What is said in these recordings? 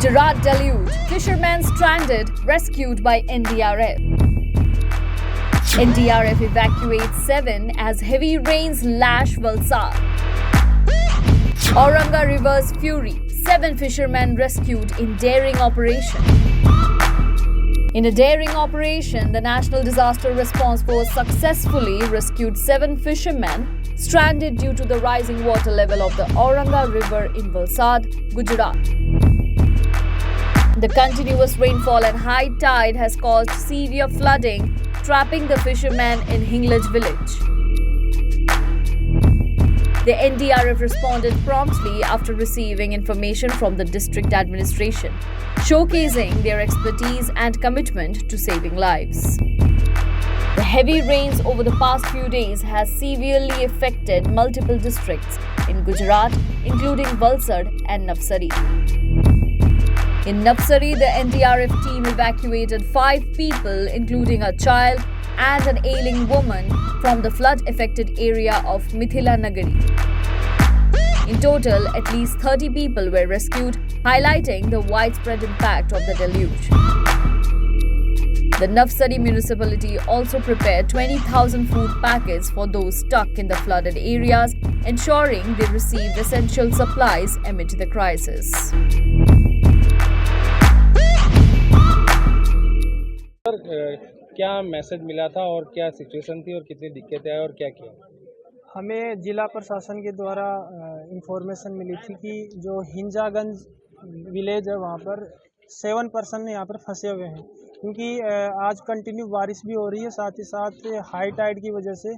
Gujarat deluge. Fishermen stranded, rescued by NDRF. NDRF evacuates 7 as heavy rains lash Valsad. Auranga River's fury. 7 fishermen rescued in daring operation. In a daring operation, the National Disaster Response Force successfully rescued 7 fishermen stranded due to the rising water level of the Auranga River in Valsad, Gujarat. The continuous rainfall and high tide has caused severe flooding, trapping the fishermen in Hinglaj village. The NDRF responded promptly after receiving information from the district administration, showcasing their expertise and commitment to saving lives. The heavy rains over the past few days has severely affected multiple districts in Gujarat, including Valsad and Navsari. In Navsari, the NDRF team evacuated 5 people, including a child and an ailing woman, from the flood-affected area of Mithila Nagari. In total, at least 30 people were rescued, highlighting the widespread impact of the deluge. The Navsari municipality also prepared 20,000 food packets for those stuck in the flooded areas, ensuring they received essential supplies amid the crisis. क्या message मिला था और क्या situation थी और कितनी दिक्कतें आई और क्या किया? हमें जिला प्रशासन के द्वारा इंफॉर्मेशन मिली थी कि जो हिंजागंज विलेज है वहाँ पर 7 पर्सन यहाँ पर फंसे हुए हैं, क्योंकि आज कंटिन्यू बारिश भी हो रही है, साथ ही साथ हाई टाइड की वजह से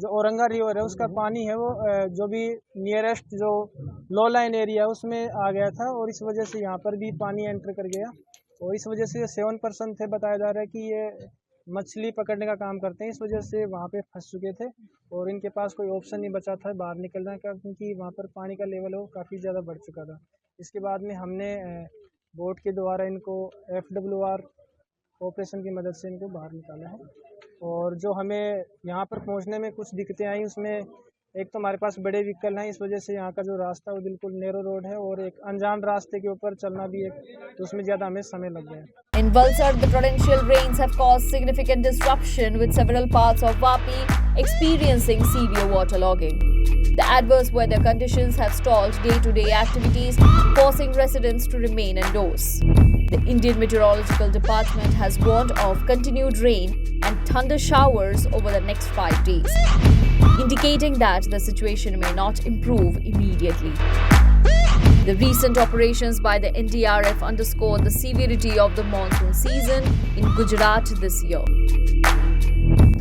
जो औरंगा रिवर है उसका पानी है वो जो भी नियरेस्ट जो लो लाइन एरिया है उसमें आ गया था और इस वजह से यहाँ पर भी पानी एंटर कर गया और इस वजह से 7 पर्सन थे। बताया जा रहा है कि ये मछली पकड़ने का काम करते हैं, इस वजह से वहाँ पे फंस चुके थे और इनके पास कोई ऑप्शन नहीं बचा था बाहर निकलने का, क्योंकि वहाँ पर पानी का लेवल वो काफ़ी ज़्यादा बढ़ चुका था। इसके बाद में हमने बोट के द्वारा इनको FWR ऑपरेशन की मदद से इनको बाहर निकाला है। और जो हमें यहाँ पर पहुँचने में कुछ दिक्कतें आई, उसमें एक तो हमारे पास बड़े व्हीकल हैं, इस वजह से यहाँ का जो रास्ता वो बिल्कुल नैरो रोड है और एक अनजान रास्ते के ऊपर चलना भी तो उसमें ज़्यादा हमें समय लग गया। In Valsad, the torrential rains have caused significant disruption, with several parts of Vapi experiencing severe waterlogging. The adverse weather conditions have stalled day-to-day activities, forcing residents to remain indoors. The Indian Meteorological Department has warned of continued rain and thunder showers over the next 5 days, indicating that the situation may not improve immediately. The recent operations by the NDRF underscore the severity of the monsoon season in Gujarat this year.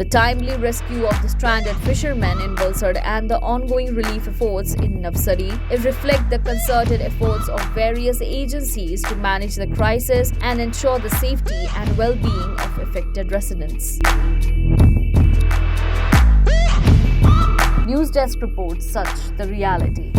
The timely rescue of the stranded fishermen in Valsad and the ongoing relief efforts in Navsari reflect the concerted efforts of various agencies to manage the crisis and ensure the safety and well-being of affected residents. News Desk reports such the reality.